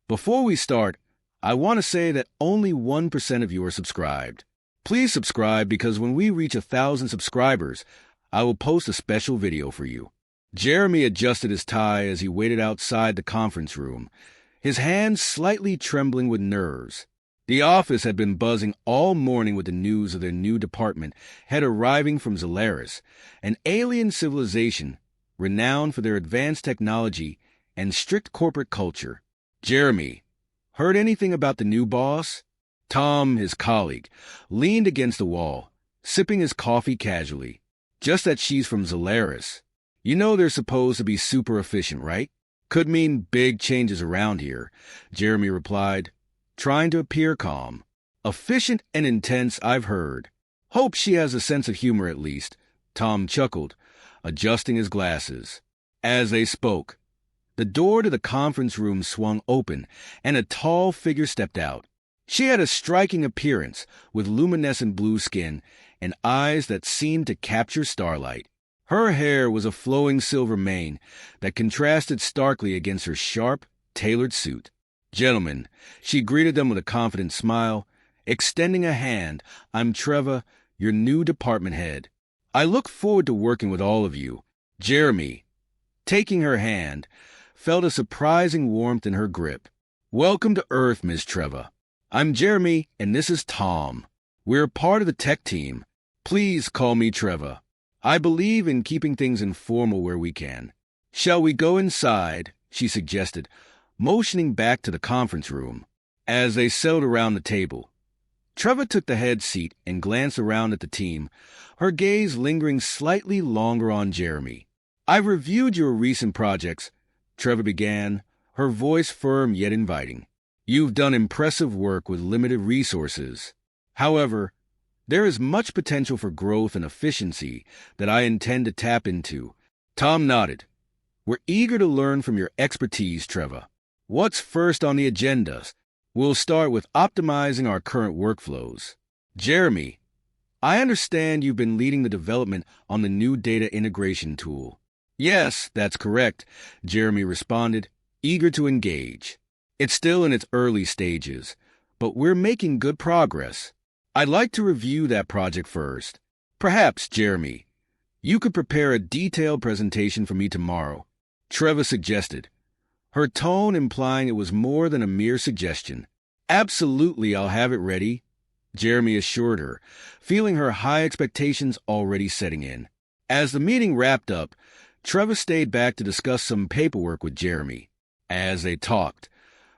Before we start, I want to say that only 1% of you are subscribed. Please subscribe because when we reach 1,000 subscribers, I will post a special video for you. Jeremy adjusted his tie as he waited outside the conference room, his hands slightly trembling with nerves. The office had been buzzing all morning with the news of their new department head arriving from Zolaris, an alien civilization renowned for their advanced technology and strict corporate culture. Jeremy, heard anything about the new boss? Tom, his colleague, leaned against the wall, sipping his coffee casually. Just that she's from Zolaris. You know they're supposed to be super efficient, right? Could mean big changes around here, Jeremy replied, trying to appear calm. Efficient and intense, I've heard. Hope she has a sense of humor at least, Tom chuckled, adjusting his glasses. As they spoke, the door to the conference room swung open, and a tall figure stepped out. She had a striking appearance, with luminescent blue skin and eyes that seemed to capture starlight. Her hair was a flowing silver mane that contrasted starkly against her sharp, tailored suit. Gentlemen, she greeted them with a confident smile, extending a hand. I'm Trevor, your new department head. I look forward to working with all of you. Jeremy, taking her hand, felt a surprising warmth in her grip. Welcome to Earth, Miss Trevor. I'm Jeremy, and this is Tom. We're part of the tech team. Please call me Trevor. I believe in keeping things informal where we can. Shall we go inside? She suggested, motioning back to the conference room. As they settled around the table, Trevor took the head seat and glanced around at the team, her gaze lingering slightly longer on Jeremy. I've reviewed your recent projects, Trevor began, her voice firm yet inviting. You've done impressive work with limited resources. However, there is much potential for growth and efficiency that I intend to tap into. Tom nodded. We're eager to learn from your expertise, Trevor. What's first on the agenda? We'll start with optimizing our current workflows. Jeremy, I understand you've been leading the development on the new data integration tool. Yes, that's correct, Jeremy responded, eager to engage. It's still in its early stages, but we're making good progress. I'd like to review that project first. Perhaps, Jeremy, you could prepare a detailed presentation for me tomorrow, Trevor suggested, her tone implying it was more than a mere suggestion. Absolutely, I'll have it ready, Jeremy assured her, feeling her high expectations already setting in. As the meeting wrapped up, Trevor stayed back to discuss some paperwork with Jeremy. As they talked,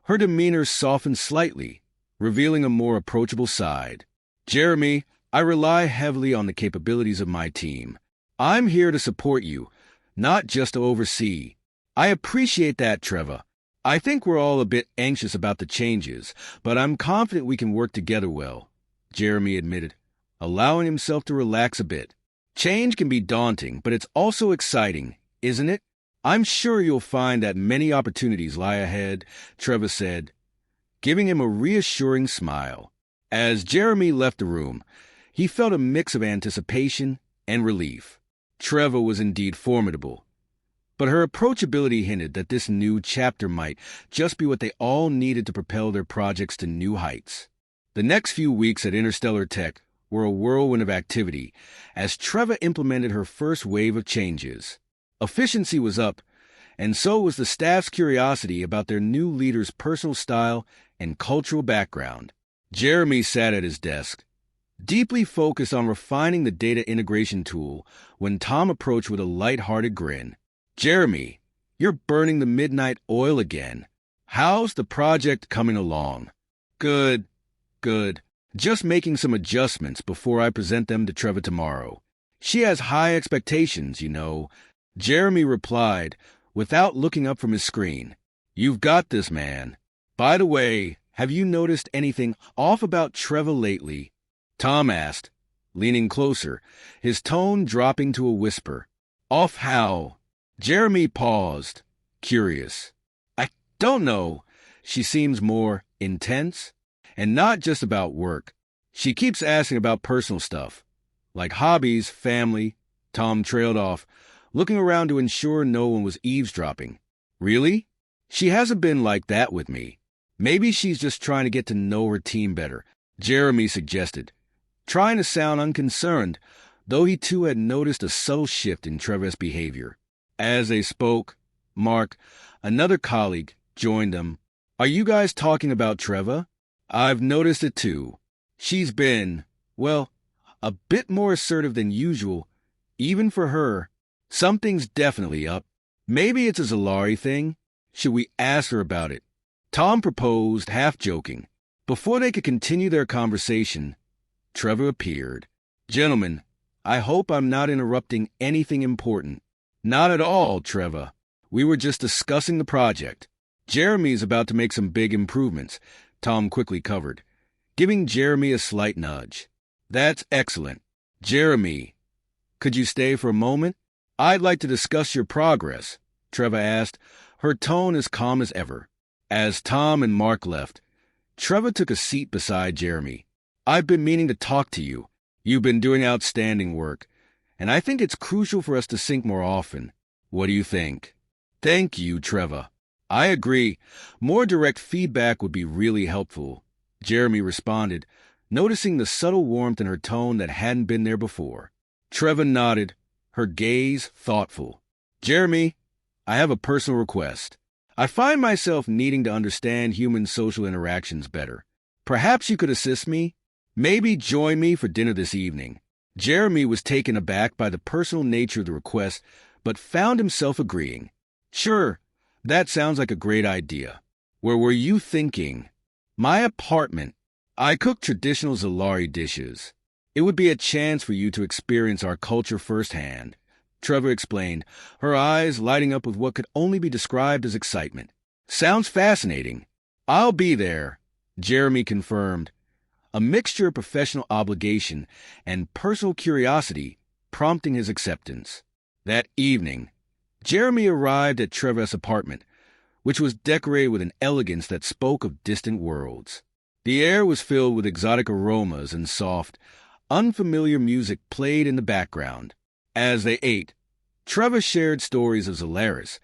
her demeanor softened slightly, revealing a more approachable side. Jeremy, I rely heavily on the capabilities of my team. I'm here to support you, not just to oversee. I appreciate that, Trevor. I think we're all a bit anxious about the changes, but I'm confident we can work together well, Jeremy admitted, allowing himself to relax a bit. Change can be daunting, but it's also exciting, isn't it? I'm sure you'll find that many opportunities lie ahead, Trevor said, giving him a reassuring smile. As Jeremy left the room, he felt a mix of anticipation and relief. Trevor was indeed formidable, but her approachability hinted that this new chapter might just be what they all needed to propel their projects to new heights. The next few weeks at Interstellar Tech were a whirlwind of activity as Trevor implemented her first wave of changes. Efficiency was up, and so was the staff's curiosity about their new leader's personal style and cultural background. Jeremy sat at his desk, deeply focused on refining the data integration tool when Tom approached with a light-hearted grin. Jeremy, you're burning the midnight oil again. How's the project coming along? Good. Just making some adjustments before I present them to Trevor tomorrow. She has high expectations, you know, Jeremy replied without looking up from his screen. You've got this, man. By the way, have you noticed anything off about Trevor lately? Tom asked, leaning closer, his tone dropping to a whisper. Off how? Jeremy paused, curious. I don't know. She seems more intense, and not just about work. She keeps asking about personal stuff, like hobbies, family. Tom trailed off, looking around to ensure no one was eavesdropping. Really? She hasn't been like that with me. Maybe she's just trying to get to know her team better, Jeremy suggested, trying to sound unconcerned, though he too had noticed a subtle shift in Trevor's behavior. As they spoke, Mark, another colleague, joined them. Are you guys talking about Trevor? I've noticed it too. She's been, well, a bit more assertive than usual, even for her. Something's definitely up. Maybe it's a Zalari thing. Should we ask her about it? Tom proposed, half joking. Before they could continue their conversation, Trevor appeared. Gentlemen, I hope I'm not interrupting anything important. Not at all, Trevor. We were just discussing the project. Jeremy's about to make some big improvements, Tom quickly covered, giving Jeremy a slight nudge. That's excellent. Jeremy, could you stay for a moment? I'd like to discuss your progress, Trevor asked, her tone as calm as ever. As Tom and Mark left, Trevor took a seat beside Jeremy. I've been meaning to talk to you. You've been doing outstanding work, and I think it's crucial for us to sync more often. What do you think? Thank you, Trevor. I agree. More direct feedback would be really helpful, Jeremy responded, noticing the subtle warmth in her tone that hadn't been there before. Trevor nodded, her gaze thoughtful. Jeremy, I have a personal request. I find myself needing to understand human social interactions better. Perhaps you could assist me? Maybe join me for dinner this evening. Jeremy was taken aback by the personal nature of the request, but found himself agreeing. Sure, that sounds like a great idea. Where were you thinking? My apartment. I cook traditional Zalari dishes. It would be a chance for you to experience our culture firsthand, Trevor explained, her eyes lighting up with what could only be described as excitement. Sounds fascinating. I'll be there, Jeremy confirmed, a mixture of professional obligation and personal curiosity prompting his acceptance. That evening, Jeremy arrived at Trevor's apartment, which was decorated with an elegance that spoke of distant worlds. The air was filled with exotic aromas and soft, unfamiliar music played in the background. As they ate, Trevor shared stories of Zalaris,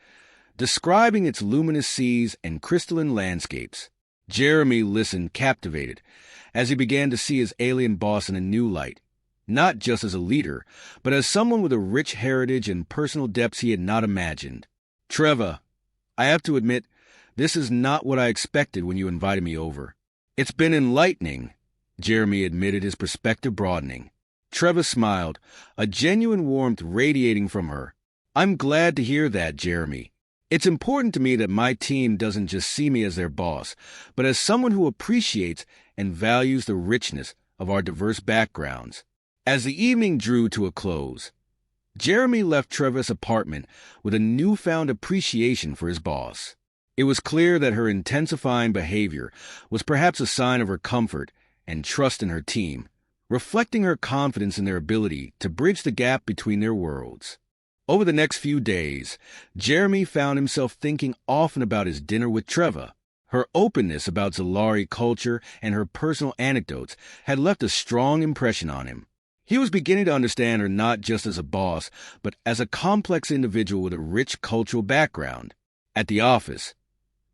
describing its luminous seas and crystalline landscapes. Jeremy listened captivated as he began to see his alien boss in a new light, not just as a leader, but as someone with a rich heritage and personal depths he had not imagined. Trevor, I have to admit, this is not what I expected when you invited me over. It's been enlightening, Jeremy admitted, his perspective broadening. Trevor smiled, a genuine warmth radiating from her. I'm glad to hear that, Jeremy. It's important to me that my team doesn't just see me as their boss, but as someone who appreciates and values the richness of our diverse backgrounds. As the evening drew to a close, Jeremy left Trevor's apartment with a newfound appreciation for his boss. It was clear that her intensifying behavior was perhaps a sign of her comfort and trust in her team, reflecting her confidence in their ability to bridge the gap between their worlds. Over the next few days, Jeremy found himself thinking often about his dinner with Trevor. Her openness about Zalari culture and her personal anecdotes had left a strong impression on him. He was beginning to understand her not just as a boss, but as a complex individual with a rich cultural background. At the office,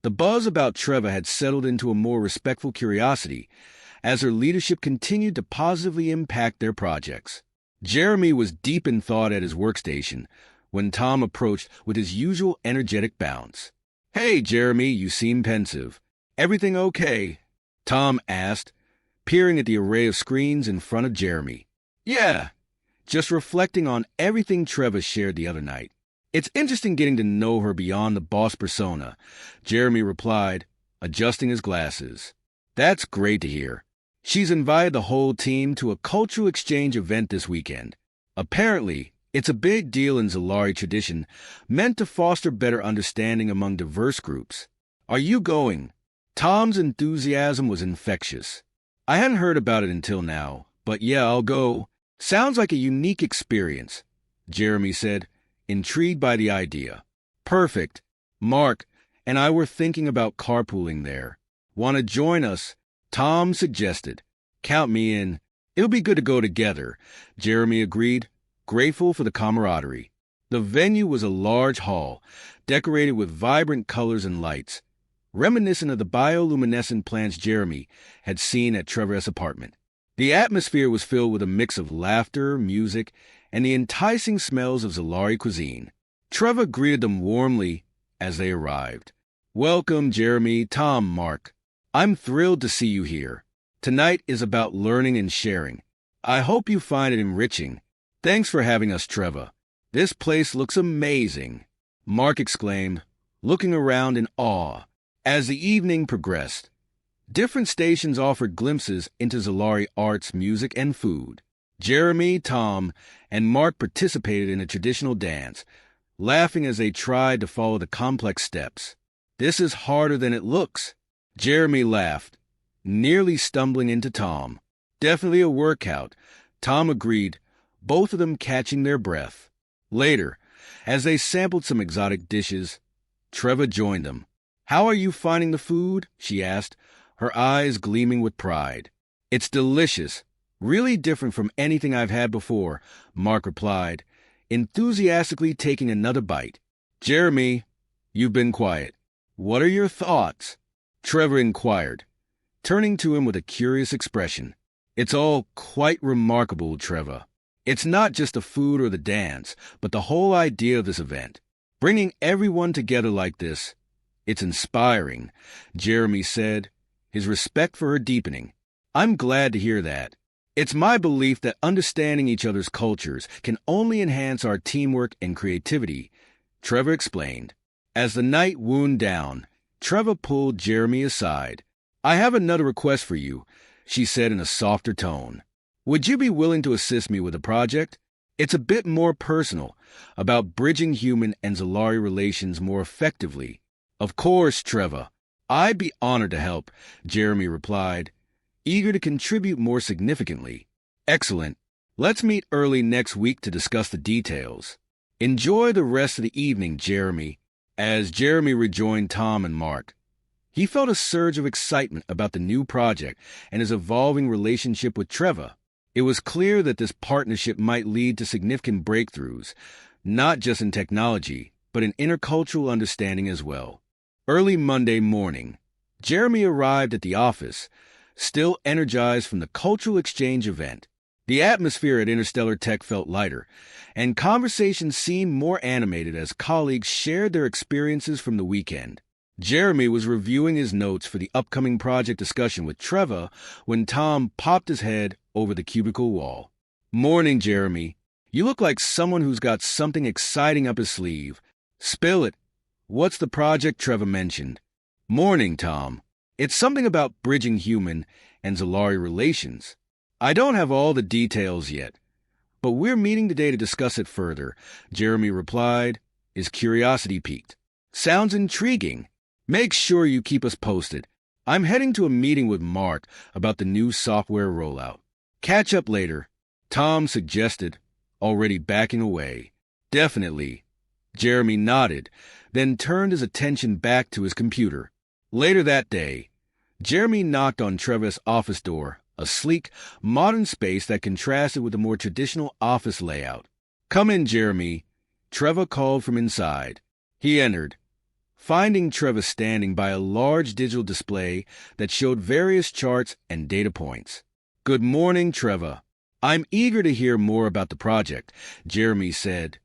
the buzz about Trevor had settled into a more respectful curiosity as her leadership continued to positively impact their projects. Jeremy was deep in thought at his workstation when Tom approached with his usual energetic bounce. Hey, Jeremy, you seem pensive. Everything okay? Tom asked, peering at the array of screens in front of Jeremy. Yeah, just reflecting on everything Trevor shared the other night. It's interesting getting to know her beyond the boss persona, Jeremy replied, adjusting his glasses. That's great to hear. She's invited the whole team to a cultural exchange event this weekend. Apparently, it's a big deal in Zalari tradition, meant to foster better understanding among diverse groups. Are you going? Tom's enthusiasm was infectious. I hadn't heard about it until now, but yeah, I'll go. Sounds like a unique experience, Jeremy said, intrigued by the idea. Perfect. Mark and I were thinking about carpooling there. Want to join us? Tom suggested. Count me in. It'll be good to go together, Jeremy agreed, grateful for the camaraderie. The venue was a large hall, decorated with vibrant colors and lights, reminiscent of the bioluminescent plants Jeremy had seen at Trevor's apartment. The atmosphere was filled with a mix of laughter, music, and the enticing smells of Zalari cuisine. Trevor greeted them warmly as they arrived. "Welcome, Jeremy, Tom, Mark. I'm thrilled to see you here. Tonight is about learning and sharing. I hope you find it enriching. Thanks for having us, Trevor. This place looks amazing," Mark exclaimed, looking around in awe. As the evening progressed, different stations offered glimpses into Zalari arts, music, and food. Jeremy, Tom, and Mark participated in a traditional dance, laughing as they tried to follow the complex steps. "This is harder than it looks," Jeremy laughed, nearly stumbling into Tom. "Definitely a workout," Tom agreed, both of them catching their breath. Later, as they sampled some exotic dishes, Trevor joined them. "How are you finding the food?" she asked, her eyes gleaming with pride. "It's delicious, really different from anything I've had before," Mark replied, enthusiastically taking another bite. "Jeremy, you've been quiet. What are your thoughts?" Trevor inquired, turning to him with a curious expression. "It's all quite remarkable, Trevor. It's not just the food or the dance, but the whole idea of this event. Bringing everyone together like this, it's inspiring," Jeremy said, his respect for her deepening. "I'm glad to hear that. It's my belief that understanding each other's cultures can only enhance our teamwork and creativity," Trevor explained. As the night wound down, Trevor pulled Jeremy aside. "I have another request for you," she said in a softer tone. "Would you be willing to assist me with a project? It's a bit more personal, about bridging human and Zalari relations more effectively." "Of course, Trevor. I'd be honored to help," Jeremy replied, eager to contribute more significantly. "Excellent. Let's meet early next week to discuss the details." "Enjoy the rest of the evening, Jeremy." As Jeremy rejoined Tom and Mark, he felt a surge of excitement about the new project and his evolving relationship with Trevor. It was clear that this partnership might lead to significant breakthroughs, not just in technology, but in intercultural understanding as well. Early Monday morning, Jeremy arrived at the office, still energized from the cultural exchange event. The atmosphere at Interstellar Tech felt lighter, and conversations seemed more animated as colleagues shared their experiences from the weekend. Jeremy was reviewing his notes for the upcoming project discussion with Trevor when Tom popped his head over the cubicle wall. "Morning, Jeremy. You look like someone who's got something exciting up his sleeve. Spill it. What's the project Trevor mentioned?" "Morning, Tom. It's something about bridging human and Zalari relations. I don't have all the details yet, but we're meeting today to discuss it further," Jeremy replied, his curiosity piqued. "Sounds intriguing. Make sure you keep us posted. I'm heading to a meeting with Mark about the new software rollout. Catch up later," Tom suggested, already backing away. "Definitely." Jeremy nodded, then turned his attention back to his computer. Later that day, Jeremy knocked on Trevor's office door, a sleek, modern space that contrasted with the more traditional office layout. "Come in, Jeremy," Trevor called from inside. He entered, finding Trevor standing by a large digital display that showed various charts and data points. "Good morning, Trevor. I'm eager to hear more about the project," Jeremy said,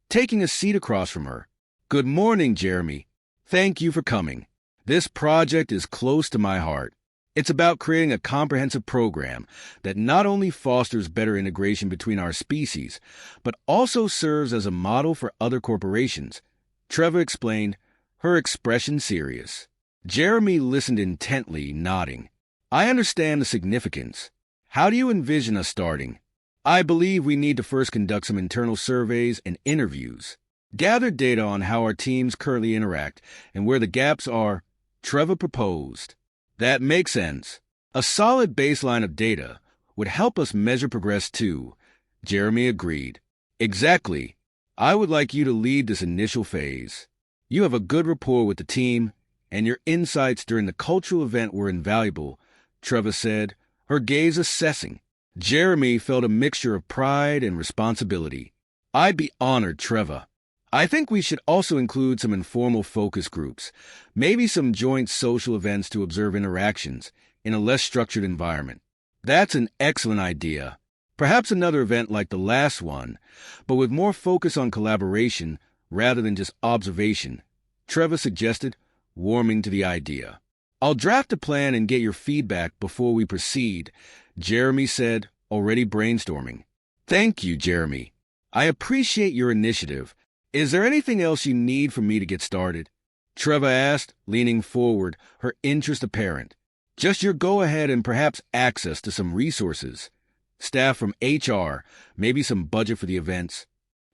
taking a seat across from her. "Good morning, Jeremy. Thank you for coming. This project is close to my heart. It's about creating a comprehensive program that not only fosters better integration between our species, but also serves as a model for other corporations," Trevor explained, her expression serious. Jeremy listened intently, nodding. "I understand the significance. How do you envision us starting?" "I believe we need to first conduct some internal surveys and interviews. Gather data on how our teams currently interact and where the gaps are," Trevor proposed. "That makes sense. A solid baseline of data would help us measure progress too," Jeremy agreed. "Exactly. I would like you to lead this initial phase. You have a good rapport with the team, and your insights during the cultural event were invaluable," Trevor said, her gaze assessing. Jeremy felt a mixture of pride and responsibility. "I'd be honored, Trevor. I think we should also include some informal focus groups, maybe some joint social events to observe interactions in a less structured environment. That's an excellent idea. Perhaps another event like the last one, but with more focus on collaboration rather than just observation, Trevor suggested, warming to the idea. I'll draft a plan and get your feedback before we proceed, Jeremy said, already brainstorming. Thank you, Jeremy. I appreciate your initiative. Is there anything else you need from me to get started? Trevor asked, leaning forward, her interest apparent. Just your go-ahead and perhaps access to some resources. Staff from HR, maybe some budget for the events.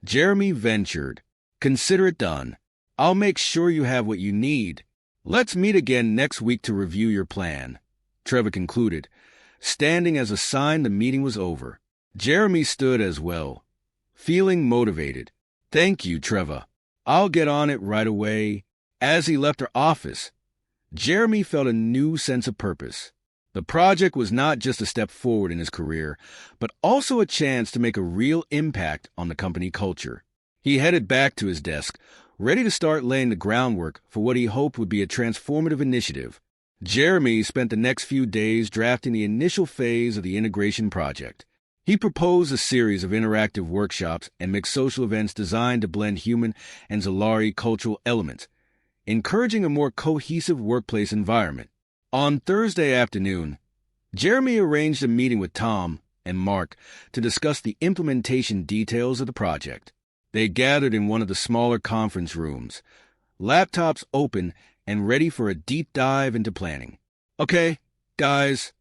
Jeremy ventured. Consider it done. I'll make sure you have what you need. Let's meet again next week to review your plan, Trevor concluded, standing as a sign the meeting was over. Jeremy stood as well, feeling motivated. Thank you, Trevor. I'll get on it right away. As he left her office, Jeremy felt a new sense of purpose. The project was not just a step forward in his career, but also a chance to make a real impact on the company culture. He headed back to his desk, ready to start laying the groundwork for what he hoped would be a transformative initiative. Jeremy spent the next few days drafting the initial phase of the integration project. He proposed a series of interactive workshops and mixed social events designed to blend human and Zolari cultural elements, encouraging a more cohesive workplace environment. On Thursday afternoon, Jeremy arranged a meeting with Tom and Mark to discuss the implementation details of the project. They gathered in one of the smaller conference rooms, laptops open and ready for a deep dive into planning. Okay, guys,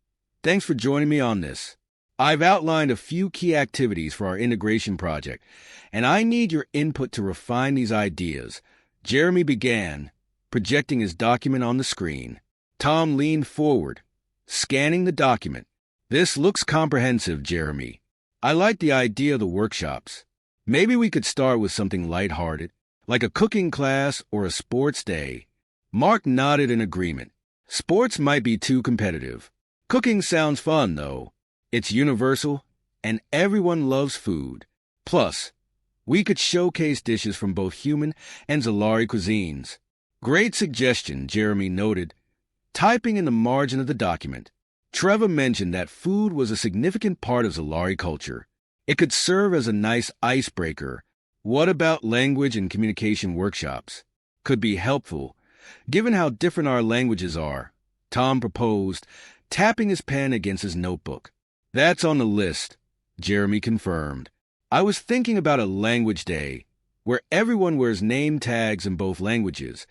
thanks for joining me on this. I've outlined a few key activities for our integration project, and I need your input to refine these ideas. Jeremy began, projecting his document on the screen. Tom leaned forward, scanning the document. This looks comprehensive, Jeremy. I like the idea of the workshops. Maybe we could start with something lighthearted, like a cooking class or a sports day. Mark nodded in agreement. Sports might be too competitive. Cooking sounds fun, though. It's universal, and everyone loves food. Plus, we could showcase dishes from both human and Zolari cuisines. Great suggestion, Jeremy noted, typing in the margin of the document. Trevor mentioned that food was a significant part of Zolari culture. It could serve as a nice icebreaker. What about language and communication workshops? Could be helpful, given how different our languages are, Tom proposed, tapping his pen against his notebook. That's on the list, Jeremy confirmed. I was thinking about a language day, where everyone wears name tags in both languages,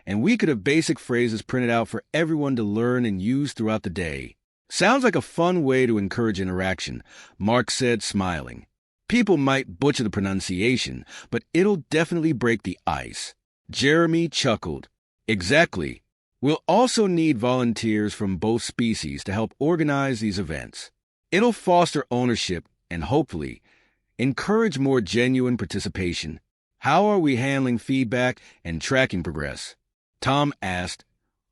and we could have basic phrases printed out for everyone to learn and use throughout the day. Sounds like a fun way to encourage interaction, Mark said, smiling. People might butcher the pronunciation, but it'll definitely break the ice. Jeremy chuckled. Exactly. We'll also need volunteers from both species to help organize these events. It'll foster ownership and, hopefully, encourage more genuine participation. How are we handling feedback and tracking progress? Tom asked,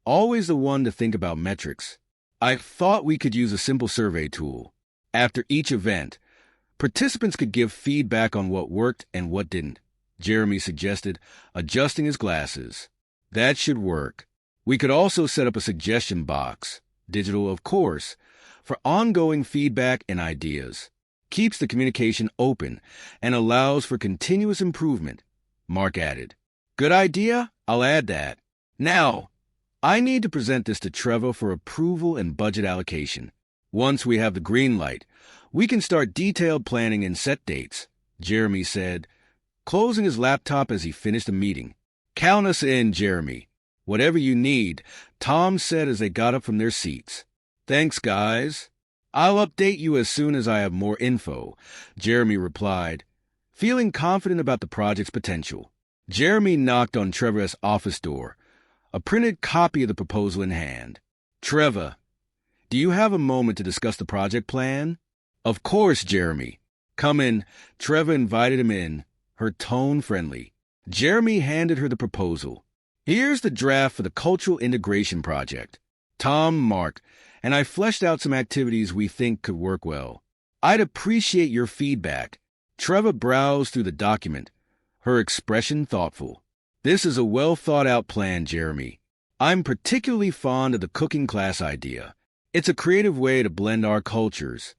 always the one to think about metrics. I thought we could use a simple survey tool. After each event, participants could give feedback on what worked and what didn't, Jeremy suggested, adjusting his glasses. That should work. We could also set up a suggestion box, digital of course, for ongoing feedback and ideas. Keeps the communication open and allows for continuous improvement, Mark added. Good idea? I'll add that. Now, I need to present this to Trevor for approval and budget allocation. Once we have the green light, we can start detailed planning and set dates, Jeremy said, closing his laptop as he finished the meeting. Count us in, Jeremy. Whatever you need, Tom said as they got up from their seats. Thanks, guys. I'll update you as soon as I have more info, Jeremy replied, feeling confident about the project's potential. Jeremy knocked on Trevor's office door, a printed copy of the proposal in hand. Trevor, do you have a moment to discuss the project plan? Of course, Jeremy. Come in. Trevor invited him in, her tone friendly. Jeremy handed her the proposal. Here's the draft for the Cultural Integration Project. Tom, Mark, and I fleshed out some activities we think could work well. I'd appreciate your feedback. Trevor browsed through the document, her expression thoughtful. This is a well-thought-out plan, Jeremy. I'm particularly fond of the cooking class idea. It's a creative way to blend our cultures.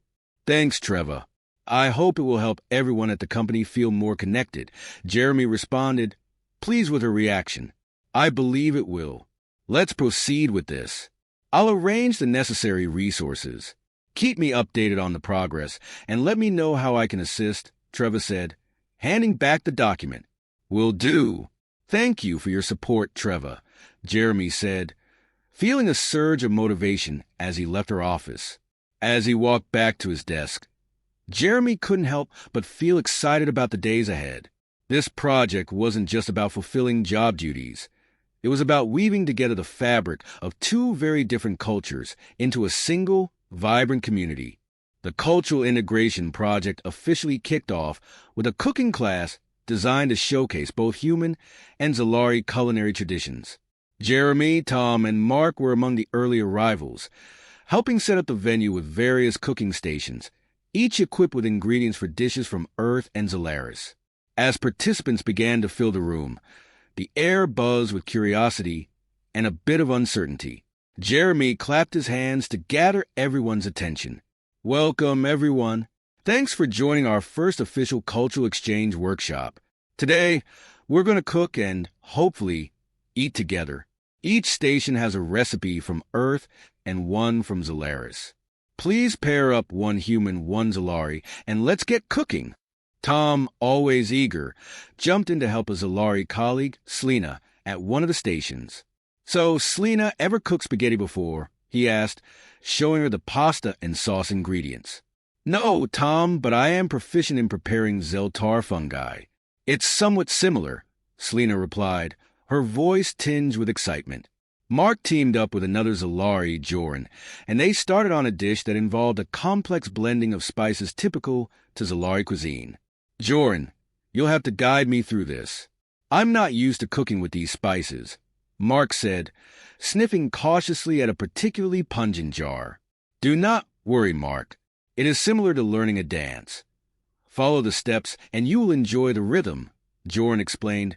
Thanks, Trevor. I hope it will help everyone at the company feel more connected. Jeremy responded, pleased with her reaction. I believe it will. Let's proceed with this. I'll arrange the necessary resources. Keep me updated on the progress, and let me know how I can assist, Trevor said, handing back the document. Will do. Thank you for your support, Trevor, Jeremy said, feeling a surge of motivation as he left her office. As he walked back to his desk, Jeremy couldn't help but feel excited about the days ahead. This project wasn't just about fulfilling job duties. It was about weaving together the fabric of two very different cultures into a single, vibrant community. The Cultural Integration Project officially kicked off with a cooking class designed to showcase both human and Zalari culinary traditions. Jeremy, Tom, and Mark were among the early arrivals, helping set up the venue with various cooking stations, each equipped with ingredients for dishes from Earth and Zalaris. As participants began to fill the room, the air buzzed with curiosity and a bit of uncertainty. Jeremy clapped his hands to gather everyone's attention. Welcome, everyone. Thanks for joining our first official cultural exchange workshop. Today, we're going to cook and, hopefully, eat together. Each station has a recipe from Earth and one from Zalaris. Please pair up one human, one Zalari, and let's get cooking. Tom, always eager, jumped in to help a Zalari colleague, Selena, at one of the stations. So, Selena ever cooked spaghetti before? He asked, showing her the pasta and sauce ingredients. No, Tom, but I am proficient in preparing Zeltar fungi. It's somewhat similar, Selena replied, her voice tinged with excitement. Mark teamed up with another Zalari, Joran, and they started on a dish that involved a complex blending of spices typical to Zalari cuisine. Joran, you'll have to guide me through this. I'm not used to cooking with these spices, Mark said, sniffing cautiously at a particularly pungent jar. Do not worry, Mark. It is similar to learning a dance. Follow the steps and you will enjoy the rhythm, Joran explained,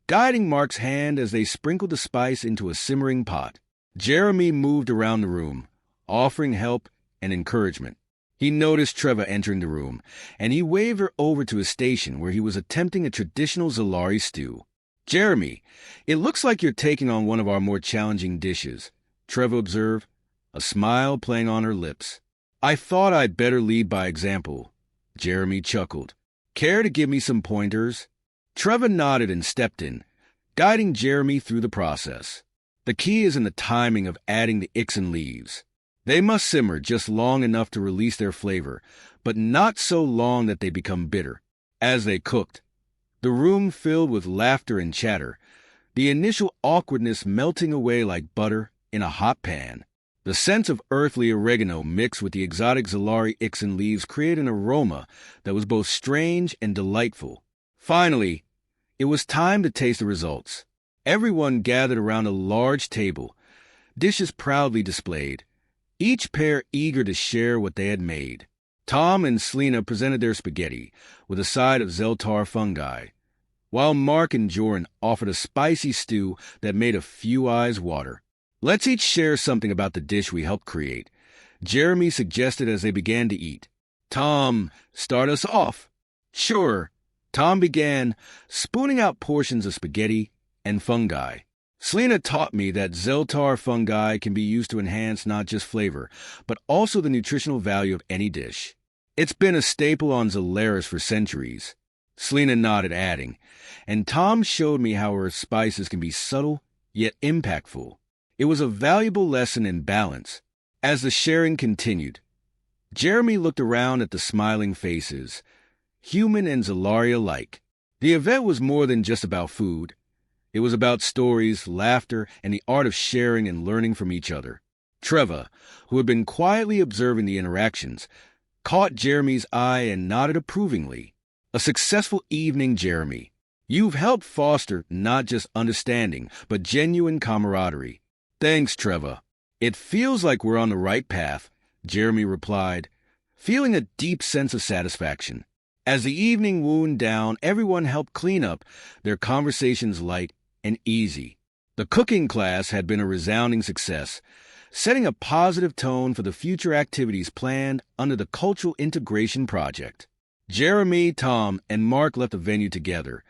guiding Mark's hand as they sprinkled the spice into a simmering pot. Jeremy moved around the room, offering help and encouragement. He noticed Trevor entering the room, and he waved her over to his station where he was attempting a traditional Zalari stew. Jeremy, it looks like you're taking on one of our more challenging dishes, Trevor observed, a smile playing on her lips. I thought I'd better lead by example, Jeremy chuckled. Care to give me some pointers? Trevor nodded and stepped in, guiding Jeremy through the process. The key is in the timing of adding the Ixen leaves. They must simmer just long enough to release their flavor, but not so long that they become bitter. As they cooked, the room filled with laughter and chatter, the initial awkwardness melting away like butter in a hot pan. The sense of earthly oregano mixed with the exotic Zalari Ixen leaves created an aroma that was both strange and delightful. Finally, it was time to taste the results. Everyone gathered around a large table, dishes proudly displayed, each pair eager to share what they had made. Tom and Selena presented their spaghetti with a side of Zeltar fungi, while Mark and Joran offered a spicy stew that made a few eyes water. Let's each share something about the dish we helped create, Jeremy suggested as they began to eat. Tom, start us off. Sure. Tom began, spooning out portions of spaghetti and fungi. Selena taught me that Zeltar fungi can be used to enhance not just flavor, but also the nutritional value of any dish. It's been a staple on Zalaris for centuries. Selena nodded, adding, and Tom showed me how her spices can be subtle yet impactful. It was a valuable lesson in balance. As the sharing continued, Jeremy looked around at the smiling faces, human and Zalari alike. The event was more than just about food. It was about stories, laughter, and the art of sharing and learning from each other. Trevor, who had been quietly observing the interactions, caught Jeremy's eye and nodded approvingly. A successful evening, Jeremy. You've helped foster not just understanding, but genuine camaraderie. Thanks, Trevor. It feels like we're on the right path, Jeremy replied, feeling a deep sense of satisfaction. As the evening wound down, everyone helped clean up, their conversations light and easy. The cooking class had been a resounding success, setting a positive tone for the future activities planned under the Cultural Integration Project. Jeremy, Tom, and Mark left the venue together,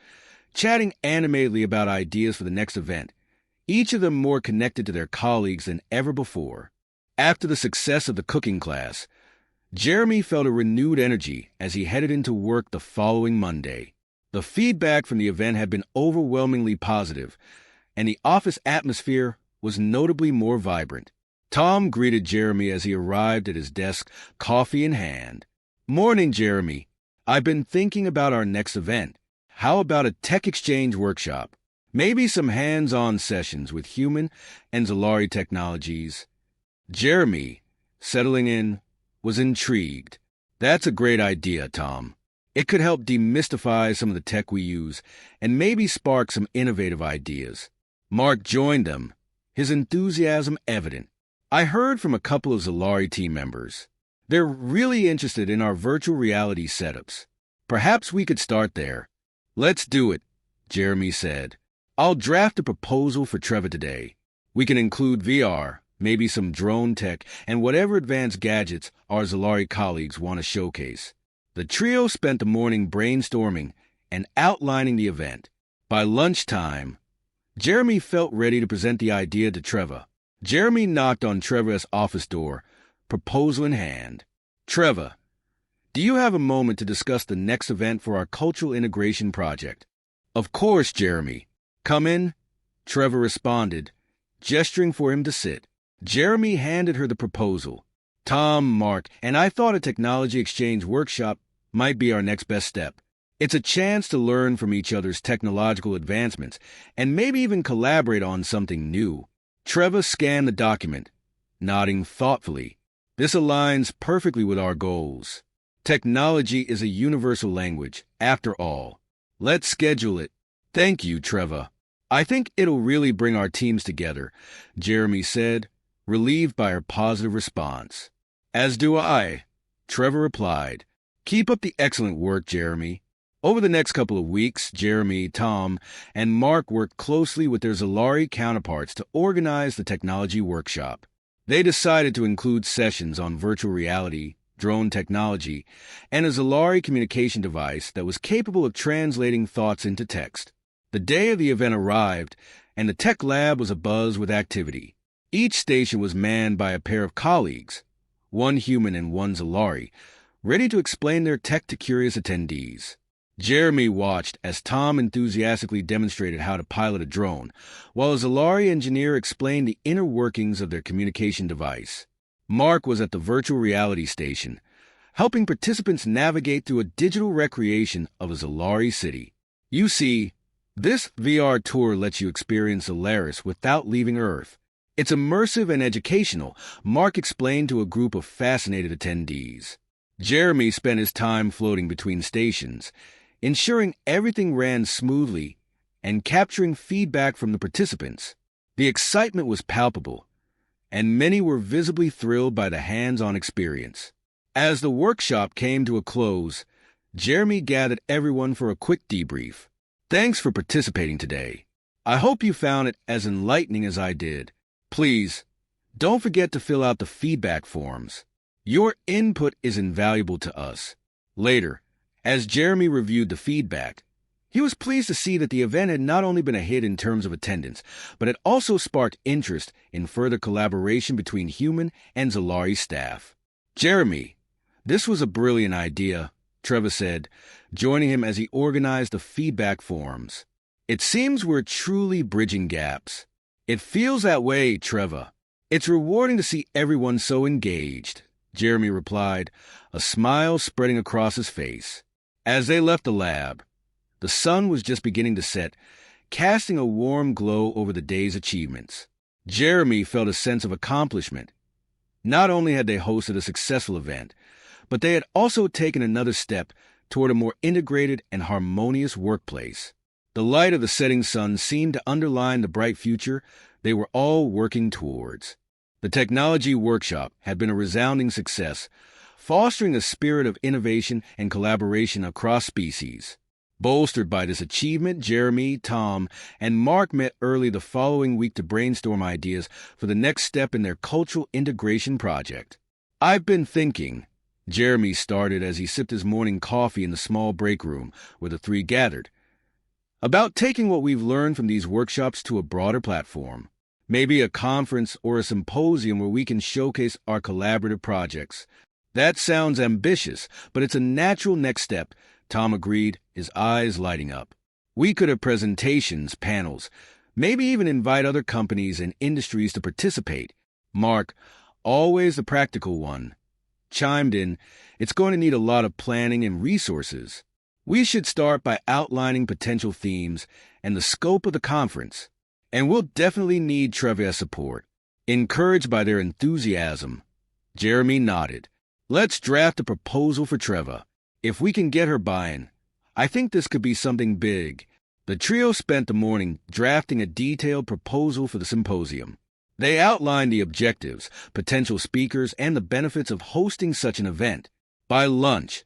chatting animatedly about ideas for the next event, each of them more connected to their colleagues than ever before. After the success of the cooking class, Jeremy felt a renewed energy as he headed into work the following Monday. The feedback from the event had been overwhelmingly positive, and the office atmosphere was notably more vibrant. Tom greeted Jeremy as he arrived at his desk, coffee in hand. "Morning, Jeremy. I've been thinking about our next event. How about a tech exchange workshop? Maybe some hands-on sessions with human and Zolari technologies." Jeremy, settling in, was intrigued. "That's a great idea, Tom. It could help demystify some of the tech we use and maybe spark some innovative ideas." Mark joined them, his enthusiasm evident. "I heard from a couple of Zolari team members. They're really interested in our virtual reality setups. Perhaps we could start there." "Let's do it," Jeremy said. "I'll draft a proposal for Trevor today. We can include VR, maybe some drone tech, and whatever advanced gadgets our Zolari colleagues want to showcase." The trio spent the morning brainstorming and outlining the event. By lunchtime, Jeremy felt ready to present the idea to Trevor. Jeremy knocked on Trevor's office door, proposal in hand. "Trevor, do you have a moment to discuss the next event for our cultural integration project?" "Of course, Jeremy. Come in," Trevor responded, gesturing for him to sit. Jeremy handed her the proposal. "Tom, Mark, and I thought a technology exchange workshop might be our next best step. It's a chance to learn from each other's technological advancements and maybe even collaborate on something new." Trevor scanned the document, nodding thoughtfully. "This aligns perfectly with our goals. Technology is a universal language, after all. Let's schedule it." "Thank you, Trevor. I think it'll really bring our teams together," Jeremy said, relieved by her positive response. "As do I," Trevor replied. "Keep up the excellent work, Jeremy." Over the next couple of weeks, Jeremy, Tom, and Mark worked closely with their Zolari counterparts to organize the technology workshop. They decided to include sessions on virtual reality, drone technology, and a Zolari communication device that was capable of translating thoughts into text. The day of the event arrived, and the tech lab was abuzz with activity. Each station was manned by a pair of colleagues, one human and one Zolari, ready to explain their tech to curious attendees. Jeremy watched as Tom enthusiastically demonstrated how to pilot a drone, while a Zolari engineer explained the inner workings of their communication device. Mark was at the virtual reality station, helping participants navigate through a digital recreation of a Zolari city. "You see, this VR tour lets you experience Zolaris without leaving Earth. It's immersive and educational," Mark explained to a group of fascinated attendees. Jeremy spent his time floating between stations, ensuring everything ran smoothly and capturing feedback from the participants. The excitement was palpable, and many were visibly thrilled by the hands-on experience. As the workshop came to a close, Jeremy gathered everyone for a quick debrief. "Thanks for participating today. I hope you found it as enlightening as I did. Please, don't forget to fill out the feedback forms. Your input is invaluable to us." Later, as Jeremy reviewed the feedback, he was pleased to see that the event had not only been a hit in terms of attendance, but it also sparked interest in further collaboration between human and Zolari staff. "Jeremy, this was a brilliant idea," Trevor said, joining him as he organized the feedback forms. "It seems we're truly bridging gaps." "It feels that way, Trevor. It's rewarding to see everyone so engaged," Jeremy replied, a smile spreading across his face. As they left the lab, the sun was just beginning to set, casting a warm glow over the day's achievements. Jeremy felt a sense of accomplishment. Not only had they hosted a successful event, but they had also taken another step toward a more integrated and harmonious workplace. The light of the setting sun seemed to underline the bright future they were all working towards. The technology workshop had been a resounding success, fostering a spirit of innovation and collaboration across species. Bolstered by this achievement, Jeremy, Tom, and Mark met early the following week to brainstorm ideas for the next step in their cultural integration project. "I've been thinking," Jeremy started as he sipped his morning coffee in the small break room where the three gathered, "about taking what we've learned from these workshops to a broader platform. Maybe a conference or a symposium where we can showcase our collaborative projects." "That sounds ambitious, but it's a natural next step," Tom agreed, his eyes lighting up. "We could have presentations, panels, maybe even invite other companies and industries to participate." Mark, always the practical one, chimed in, "It's going to need a lot of planning and resources. We should start by outlining potential themes and the scope of the conference. And we'll definitely need Trevor's support." Encouraged by their enthusiasm, Jeremy nodded. "Let's draft a proposal for Trevor. If we can get her buy-in, I think this could be something big." The trio spent the morning drafting a detailed proposal for the symposium. They outlined the objectives, potential speakers, and the benefits of hosting such an event. By lunch,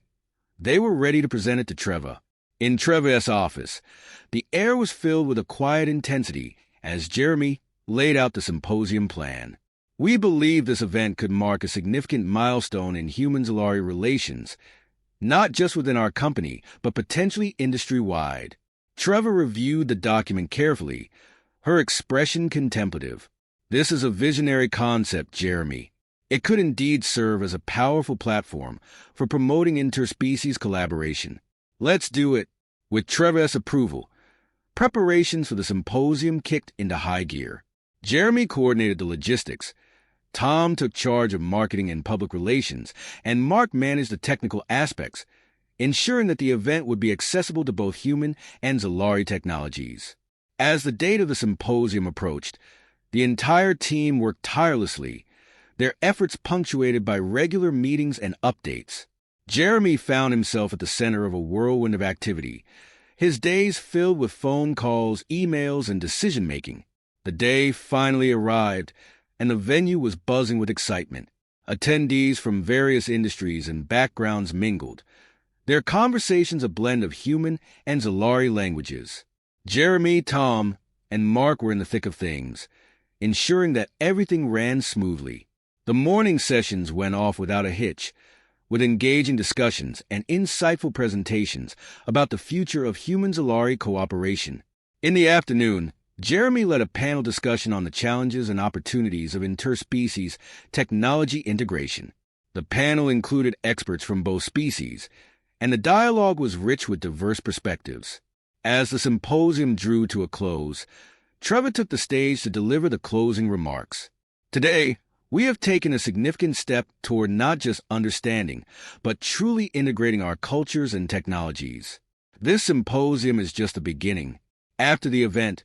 they were ready to present it to Trevor. In Trevor's office, the air was filled with a quiet intensity as Jeremy laid out the symposium plan. "We believe this event could mark a significant milestone in human-Zalari relations, not just within our company, but potentially industry-wide." Trevor reviewed the document carefully, her expression contemplative. "This is a visionary concept, Jeremy. It could indeed serve as a powerful platform for promoting interspecies collaboration. Let's do it." With Trevor's approval, preparations for the symposium kicked into high gear. Jeremy coordinated the logistics, Tom took charge of marketing and public relations, and Mark managed the technical aspects, ensuring that the event would be accessible to both human and Zalari technologies. As the date of the symposium approached, the entire team worked tirelessly, their efforts punctuated by regular meetings and updates. Jeremy found himself at the center of a whirlwind of activity, his days filled with phone calls, emails, and decision-making. The day finally arrived, and the venue was buzzing with excitement. Attendees from various industries and backgrounds mingled, their conversations a blend of human and Zalari languages. Jeremy, Tom, and Mark were in the thick of things, ensuring that everything ran smoothly. The morning sessions went off without a hitch, with engaging discussions and insightful presentations about the future of human-Zalari cooperation. In the afternoon, Jeremy led a panel discussion on the challenges and opportunities of interspecies technology integration. The panel included experts from both species, and the dialogue was rich with diverse perspectives. As the symposium drew to a close, Trevor took the stage to deliver the closing remarks. "Today, we have taken a significant step toward not just understanding, but truly integrating our cultures and technologies. This symposium is just the beginning." After the event,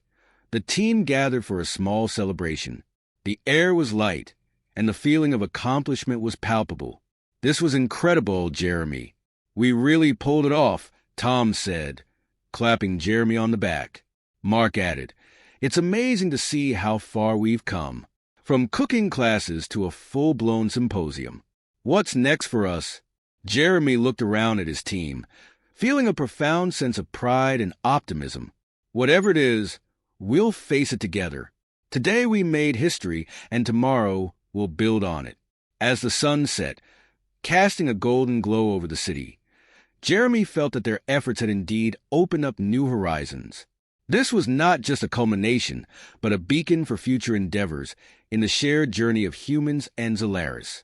the team gathered for a small celebration. The air was light, and the feeling of accomplishment was palpable. "This was incredible, Jeremy. We really pulled it off," Tom said, clapping Jeremy on the back. Mark added, "It's amazing to see how far we've come, from cooking classes to a full-blown symposium. What's next for us?" Jeremy looked around at his team, feeling a profound sense of pride and optimism. "Whatever it is, we'll face it together. Today we made history, and tomorrow we'll build on it." As the sun set, casting a golden glow over the city, Jeremy felt that their efforts had indeed opened up new horizons. This was not just a culmination, but a beacon for future endeavors in the shared journey of humans and Zalaris.